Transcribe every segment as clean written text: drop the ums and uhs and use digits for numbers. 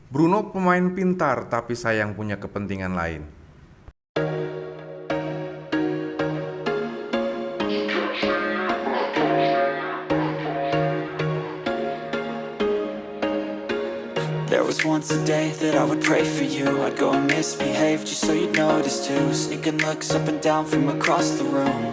Bruno pemain pintar tapi sayang punya kepentingan lain. There was once a day that I would pray for you. I'd go and misbehave just so you'd notice too. Sneaking looks up and down from across the room.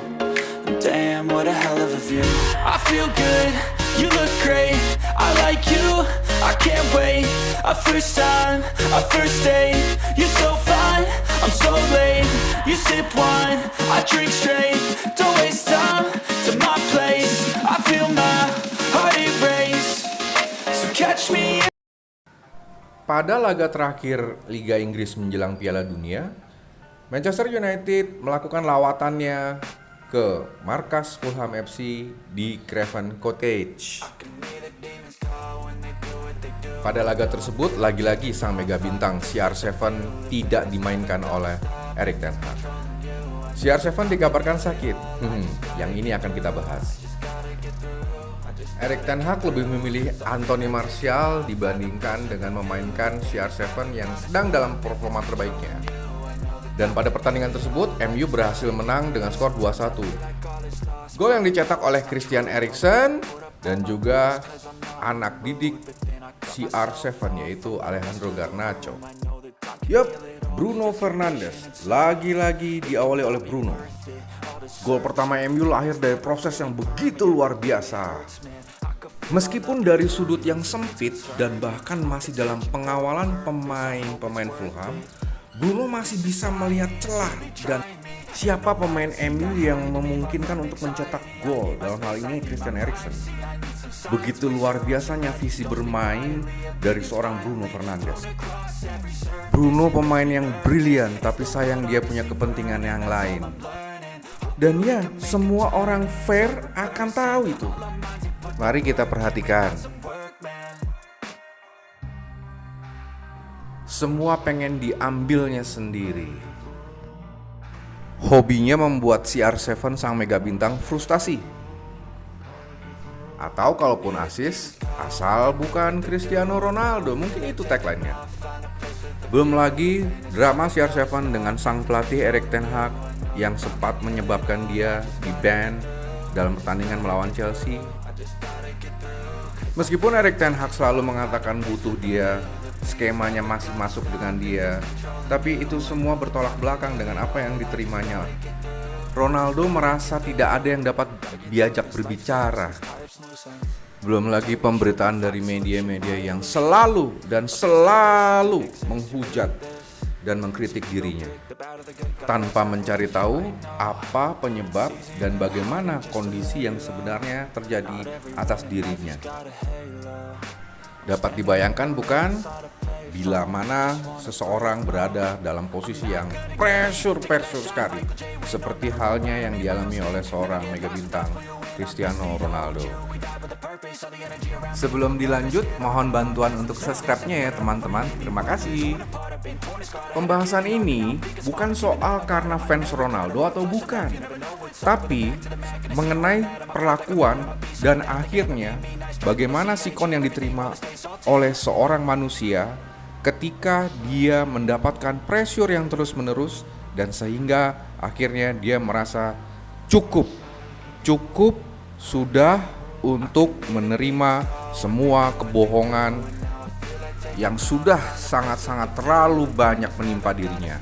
And damn, what a hell of a view. I feel good, you look great. I like you, I can't wait. A first time, a first date. You're so fine, I'm so late. You sip wine, I drink straight. Don't waste time to my place. I feel my heart erase. So catch me. Pada laga terakhir Liga Inggris menjelang Piala Dunia, Manchester United melakukan lawatannya ke markas Fulham FC di Craven Cottage. Pada laga tersebut, lagi-lagi sang mega bintang CR7 tidak dimainkan oleh Erik ten Hag. CR7 dikabarkan sakit. Yang ini akan kita bahas. Erik ten Hag lebih memilih Anthony Martial dibandingkan dengan memainkan CR7 yang sedang dalam performa terbaiknya. Dan pada pertandingan tersebut, MU berhasil menang dengan skor 2-1. Gol yang dicetak oleh Christian Eriksen dan juga anak didik CR7 yaitu Alejandro Garnacho. Yup, Bruno Fernandes lagi-lagi diawali oleh Bruno. Gol pertama MU lahir dari proses yang begitu luar biasa. Meskipun dari sudut yang sempit dan bahkan masih dalam pengawalan pemain Fulham, Bruno masih bisa melihat celah dan siapa pemain MU yang memungkinkan untuk mencetak gol, dalam hal ini Christian Eriksen. Begitu luar biasanya visi bermain dari seorang Bruno Fernandes. Bruno pemain yang brilian, tapi sayang dia punya kepentingan yang lain. Dan ya, semua orang fair akan tahu itu. Mari kita perhatikan. Semua pengen diambilnya sendiri. Hobinya membuat CR7 sang mega bintang frustasi. Atau kalaupun asis, asal bukan Cristiano Ronaldo, mungkin itu tagline-nya. Belum lagi drama CR7 dengan sang pelatih Erik ten Hag yang sempat menyebabkan dia di-ban dalam pertandingan melawan Chelsea. Meskipun Erik ten Hag selalu mengatakan butuh dia, skemanya masih masuk dengan dia, tapi itu semua bertolak belakang dengan apa yang diterimanya. Ronaldo merasa tidak ada yang dapat diajak berbicara. Belum lagi pemberitaan dari media-media yang selalu menghujat dan mengkritik dirinya tanpa mencari tahu apa penyebab dan bagaimana kondisi yang sebenarnya terjadi atas dirinya. Dapat dibayangkan bukan, bila mana seseorang berada dalam posisi yang pressure sekali, seperti halnya yang dialami oleh seorang mega bintang Cristiano Ronaldo. Sebelum dilanjut, mohon bantuan untuk subscribe-nya ya teman-teman. Terima kasih. Pembahasan ini bukan soal karena fans Ronaldo atau bukan, tapi mengenai perlakuan dan akhirnya bagaimana sikon yang diterima oleh seorang manusia ketika dia mendapatkan pressure yang terus-menerus dan sehingga akhirnya dia merasa cukup sudah untuk menerima semua kebohongan yang sudah sangat-sangat terlalu banyak menimpa dirinya.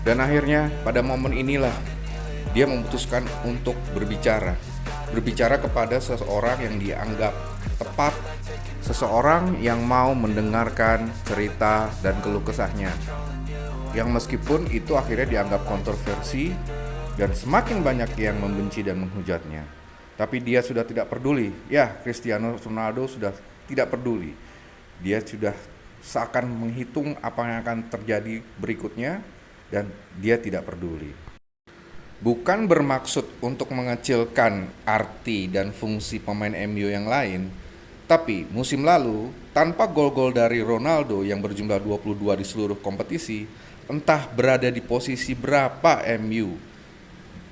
Dan akhirnya pada momen inilah dia memutuskan untuk berbicara kepada seseorang yang dianggap tepat, seseorang yang mau mendengarkan cerita dan keluh kesahnya, yang meskipun itu akhirnya dianggap kontroversi dan semakin banyak yang membenci dan menghujatnya. Tapi dia sudah tidak peduli. Ya, Cristiano Ronaldo sudah tidak peduli. Dia sudah seakan menghitung apa yang akan terjadi berikutnya dan dia tidak peduli. Bukan bermaksud untuk mengecilkan arti dan fungsi pemain MU yang lain, tapi musim lalu tanpa gol-gol dari Ronaldo yang berjumlah 22 di seluruh kompetisi, entah berada di posisi berapa MU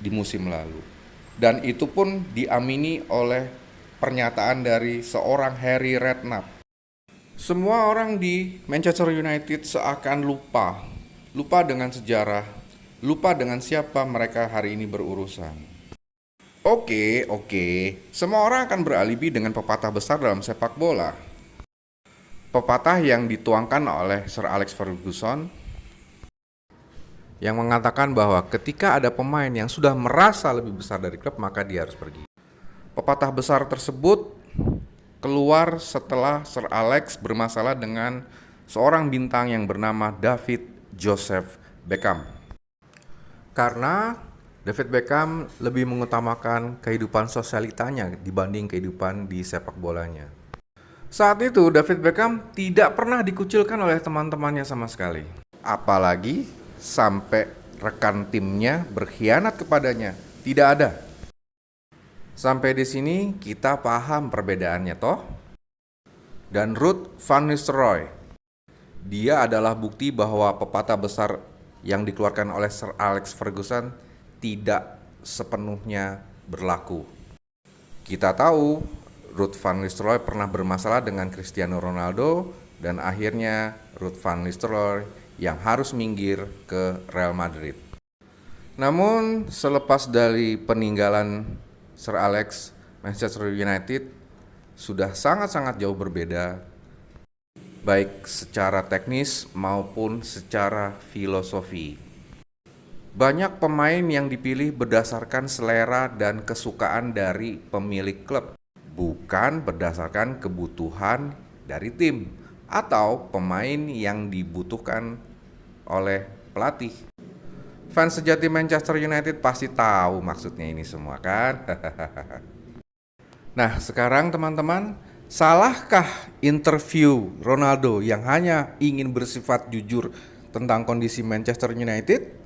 di musim lalu. Dan itu pun diamini oleh pernyataan dari seorang Harry Redknapp. Semua orang di Manchester United seakan lupa dengan sejarah, lupa dengan siapa mereka hari ini berurusan. Oke, semua orang akan beralibi dengan pepatah besar dalam sepak bola. Pepatah yang dituangkan oleh Sir Alex Ferguson yang mengatakan bahwa ketika ada pemain yang sudah merasa lebih besar dari klub, maka dia harus pergi. Pepatah besar tersebut keluar setelah Sir Alex bermasalah dengan seorang bintang yang bernama David Joseph Beckham. Karena David Beckham lebih mengutamakan kehidupan sosialitanya dibanding kehidupan di sepak bolanya. Saat itu David Beckham tidak pernah dikucilkan oleh teman-temannya sama sekali. Apalagi sampai rekan timnya berkhianat kepadanya. Tidak ada. Sampai di sini kita paham perbedaannya toh? Dan Ruud van Nistelrooy, dia adalah bukti bahwa pepatah besar yang dikeluarkan oleh Sir Alex Ferguson tidak sepenuhnya berlaku. Kita tahu Ruud van Nistelrooy pernah bermasalah dengan Cristiano Ronaldo dan akhirnya Ruud van Nistelrooy yang harus minggir ke Real Madrid. Namun selepas dari peninggalan Sir Alex, Manchester United sudah sangat-sangat jauh berbeda, baik secara teknis maupun secara filosofi. Banyak pemain yang dipilih berdasarkan selera dan kesukaan dari pemilik klub, bukan berdasarkan kebutuhan dari tim atau pemain yang dibutuhkan oleh pelatih. Fans sejati Manchester United pasti tahu maksudnya ini semua kan? Nah, sekarang teman-teman, salahkah interview Ronaldo yang hanya ingin bersifat jujur tentang kondisi Manchester United?